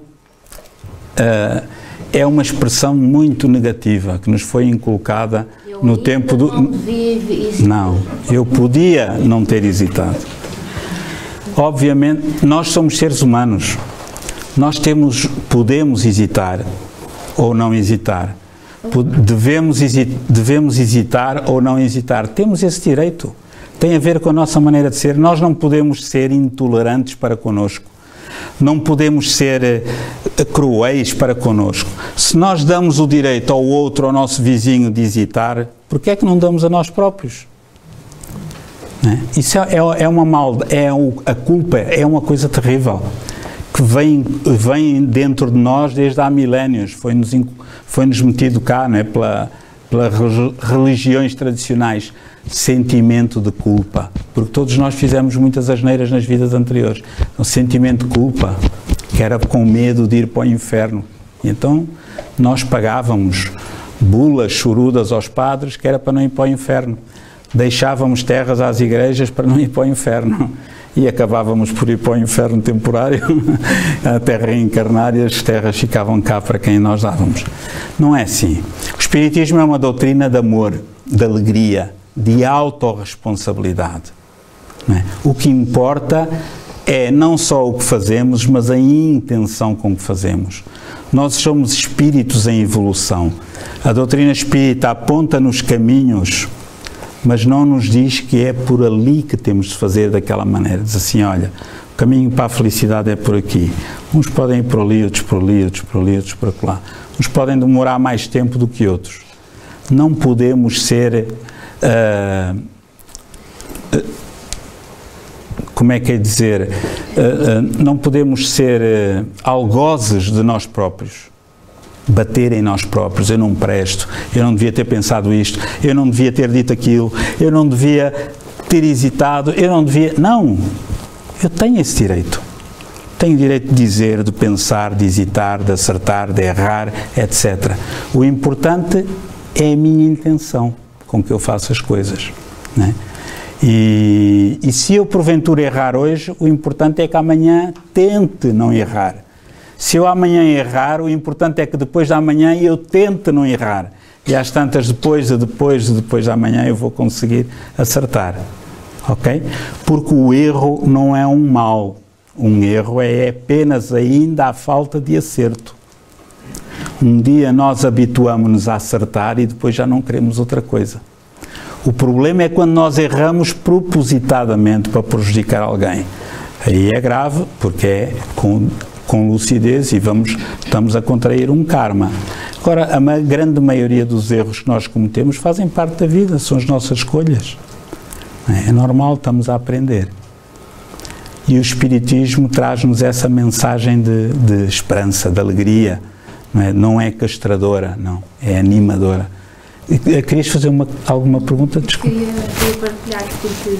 é uma expressão muito negativa que nos foi inculcada no tempo do... Não devia hesitar. Não, eu podia não ter hesitado. Obviamente, nós somos seres humanos. Nós podemos hesitar ou não hesitar. Devemos hesitar ou não hesitar. Temos esse direito. Tem a ver com a nossa maneira de ser. Nós não podemos ser intolerantes para connosco. Não podemos ser cruéis para connosco. Se nós damos o direito ao outro, ao nosso vizinho, de hesitar, por que é que não damos a nós próprios? Não é? Isso é uma maldade. A culpa é uma coisa terrível que vem dentro de nós desde há milénios. Foi-nos metido cá, não é? Pelas religiões tradicionais, sentimento de culpa, porque todos nós fizemos muitas asneiras nas vidas anteriores. Um sentimento de culpa, que era com medo de ir para o inferno. E então nós pagávamos bulas chorudas aos padres, que era para não ir para o inferno. Deixávamos terras às igrejas para não ir para o inferno. E acabávamos por ir para o inferno temporário, a terra reencarnar, e as terras ficavam cá para quem nós dávamos. Não é assim. O Espiritismo é uma doutrina de amor, de alegria, de autorresponsabilidade. Não é? O que importa é não só o que fazemos, mas a intenção com que fazemos. Nós somos espíritos em evolução. A doutrina espírita aponta-nos caminhos, mas não nos diz que é por ali que temos de fazer daquela maneira. Diz assim, olha, o caminho para a felicidade é por aqui. Uns podem ir por ali, outros por ali, outros por ali, outros por lá. Uns podem demorar mais tempo do que outros. Não podemos ser... como é que é dizer? Não podemos ser algozes de nós próprios. Bater em nós próprios, eu não presto, eu não devia ter pensado isto, eu não devia ter dito aquilo, eu não devia ter hesitado, eu não devia... Não! Eu tenho esse direito. Tenho o direito de dizer, de pensar, de hesitar, de acertar, de errar, etc. O importante é a minha intenção com que eu faço as coisas, não é? E se eu porventura errar hoje, o importante é que amanhã tente não errar. Se eu amanhã errar, o importante é que depois de amanhã eu tente não errar. E às tantas, depois de amanhã, eu vou conseguir acertar. Ok? Porque o erro não é um mal. Um erro é apenas ainda a falta de acerto. Um dia nós habituamos-nos a acertar e depois já não queremos outra coisa. O problema é quando nós erramos propositadamente para prejudicar alguém. Aí é grave, porque é com lucidez e estamos a contrair um karma. Agora, a grande maioria dos erros que nós cometemos fazem parte da vida, são as nossas escolhas. É normal, estamos a aprender. E o Espiritismo traz-nos essa mensagem de esperança, de alegria. Não é castradora, não, é animadora. Querias fazer alguma pergunta? Desculpa. Queria partilhar, porque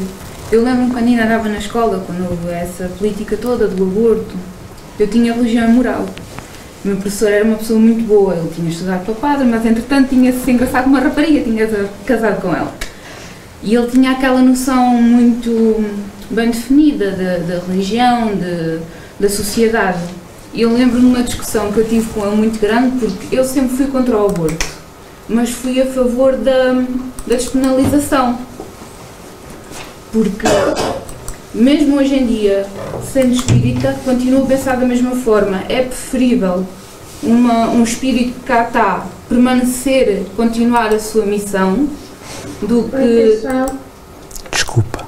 eu lembro-me quando ainda andava na escola, quando houve essa política toda do aborto, eu tinha religião e moral. O meu professor era uma pessoa muito boa, ele tinha estudado para padre, mas entretanto tinha-se engraçado com uma rapariga, tinha casado com ela. E ele tinha aquela noção muito bem definida da religião, da sociedade. E eu lembro de uma discussão que eu tive com ele muito grande, porque eu sempre fui contra o aborto, mas fui a favor da despenalização. Porque, mesmo hoje em dia, sendo espírita, continuo a pensar da mesma forma. É preferível um espírito que cá está permanecer, continuar a sua missão, do que... Desculpa.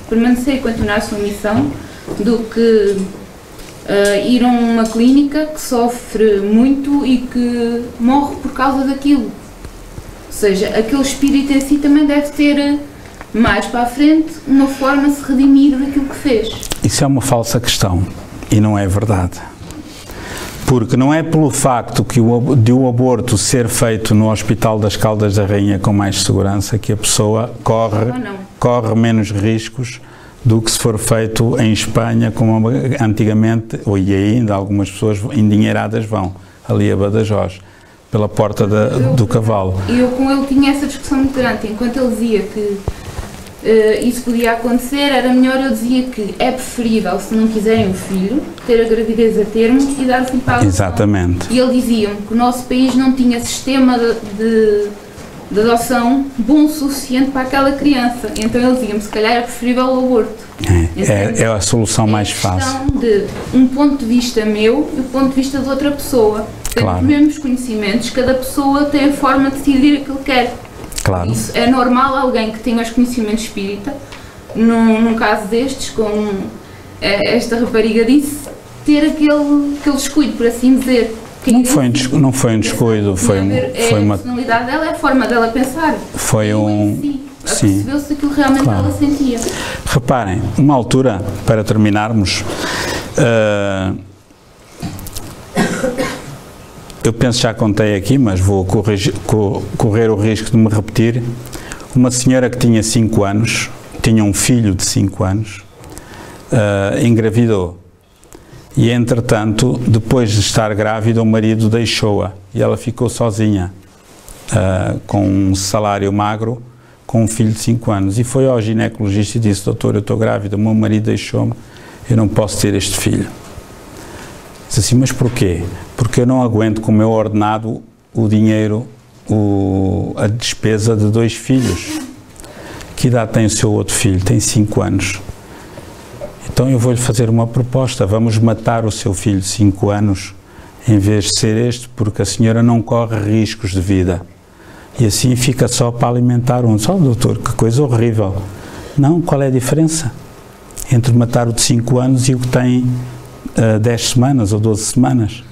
Permanecer e continuar a sua missão, do que ir a uma clínica que sofre muito e que morre por causa daquilo. Ou seja, aquele espírito em si também deve ter, mais para a frente, uma forma de se redimir daquilo que fez. Isso é uma falsa questão e não é verdade. Porque não é pelo facto de o aborto ser feito no Hospital das Caldas da Rainha com mais segurança que a pessoa corre menos riscos do que se for feito em Espanha, como antigamente, e ainda algumas pessoas endinheiradas vão, ali a Badajoz, pela porta do cavalo. E eu com ele tinha essa discussão muito grande, enquanto ele dizia que isso podia acontecer, era melhor eu dizia que é preferível, se não quiserem um filho, ter a gravidez a termo e dar o filho para a adoção. Exatamente. E ele dizia-me que o nosso país não tinha sistema de adoção bom o suficiente para aquela criança. Então ele dizia-me, se calhar é preferível o aborto. É a solução mais fácil. É questão de um ponto de vista meu e o ponto de vista de outra pessoa. Tendo os mesmos conhecimentos, cada pessoa tem a forma de decidir aquilo que quer. Claro. Isso é normal alguém que tenha os conhecimentos espírita, num caso destes, como esta rapariga disse, ter aquele descuido, por assim dizer. Não foi um descuido, foi uma... A personalidade dela, é a forma dela pensar. Foi sim. Percebeu-se aquilo que realmente ela sentia. Reparem, uma altura, para terminarmos, eu penso que já contei aqui, mas vou correr o risco de me repetir. Uma senhora que tinha 5 anos, tinha um filho de 5 anos, engravidou. E, entretanto, depois de estar grávida, o marido deixou-a e ela ficou sozinha, com um salário magro, com um filho de 5 anos. E foi ao ginecologista e disse: doutor, eu estou grávida, o meu marido deixou-me, eu não posso ter este filho. Disse assim: mas porquê? Porque eu não aguento com o meu ordenado o dinheiro, a despesa de 2 filhos. Que idade tem o seu outro filho? Tem 5 anos. Então eu vou-lhe fazer uma proposta, vamos matar o seu filho de 5 anos em vez de ser este, porque a senhora não corre riscos de vida. E assim fica só para alimentar um. Só, doutor, que coisa horrível. Não, qual é a diferença entre matar o de 5 anos e o que tem 10 semanas ou 12 semanas?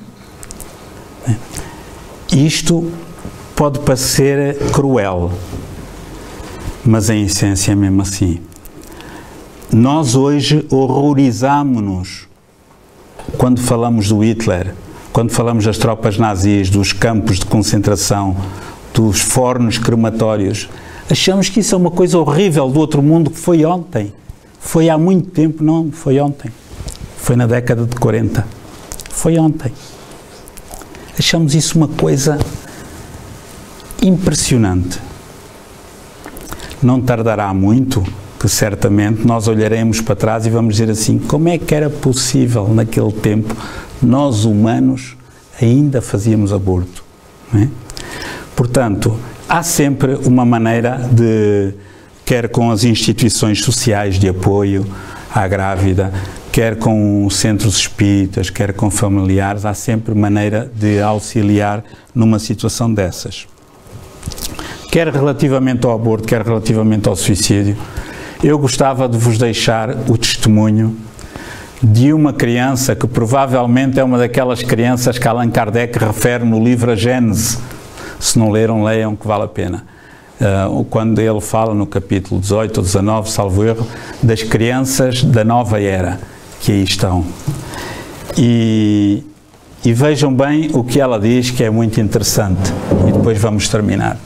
Isto pode parecer cruel, mas em essência é mesmo assim. Nós hoje horrorizamo-nos quando falamos do Hitler, quando falamos das tropas nazis, dos campos de concentração, dos fornos crematórios. Achamos que isso é uma coisa horrível do outro mundo, que foi ontem. Foi há muito tempo, não, foi ontem. Foi na década de 40. Foi ontem. Achamos isso uma coisa impressionante. Não tardará muito que certamente nós olharemos para trás e vamos dizer assim: como é que era possível naquele tempo nós humanos ainda fazíamos aborto? Não é? Portanto, há sempre uma maneira de, quer com as instituições sociais de apoio à grávida, quer com centros espíritas, quer com familiares, há sempre maneira de auxiliar numa situação dessas. quer relativamente ao aborto, quer relativamente ao suicídio, eu gostava de vos deixar o testemunho de uma criança que provavelmente é uma daquelas crianças que Allan Kardec refere no livro A Gênese. Se não leram, leiam, que vale a pena. Quando ele fala no capítulo 18 ou 19, salvo erro, das crianças da nova era, que aí estão. E vejam bem o que ela diz, que é muito interessante. E depois vamos terminar.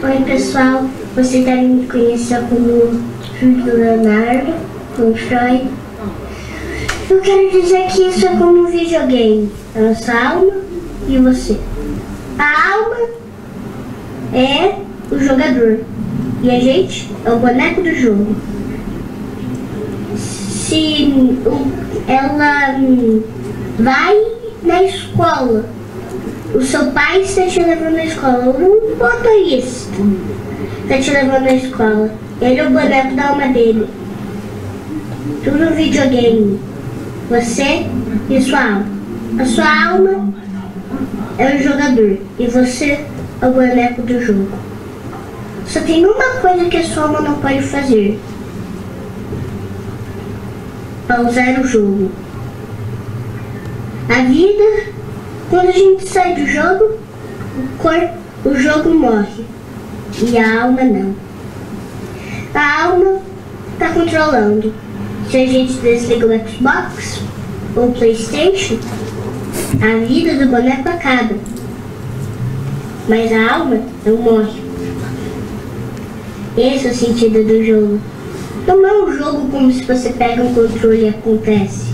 Oi pessoal, você deve me conhecer como Júlio Leonardo, como Freud. Eu quero dizer que isso é como um videogame, a nossa alma e você. A alma é o jogador e a gente é o boneco do jogo. Se ela vai na escola, o seu pai está te levando na escola, um motorista está te levando na escola, ele é o boneco da alma dele. Tudo no videogame. Você e sua alma. A sua alma é o jogador e você é o boneco do jogo. Só tem uma coisa que a sua alma não pode fazer: pausar o jogo. A vida, quando a gente sai do jogo, o jogo morre e a alma não. A alma está controlando. Se a gente desliga o Xbox ou o PlayStation, a vida do boneco acaba, mas a alma não morre. Esse é o sentido do jogo. Não é um jogo como se você pega um controle e acontece.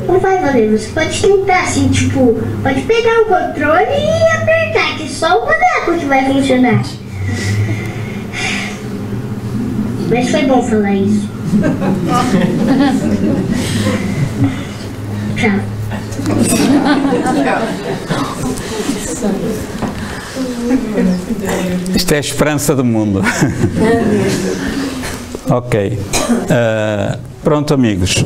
Não vai valer, você pode tentar assim, tipo, pode pegar o controle e apertar, que só o boneco que vai funcionar. Mas foi bom falar isso. Tchau. Isto é a esperança do mundo. Ok. Pronto, amigos.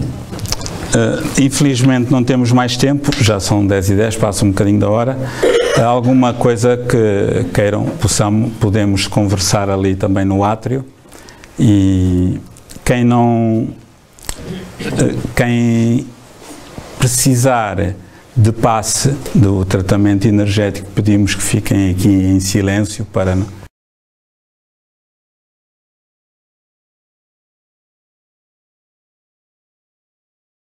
Infelizmente não temos mais tempo, já são 10h10, passa um bocadinho da hora. Alguma coisa que queiram, podemos conversar ali também no átrio. E quem precisar de passe do tratamento energético, pedimos que fiquem aqui em silêncio para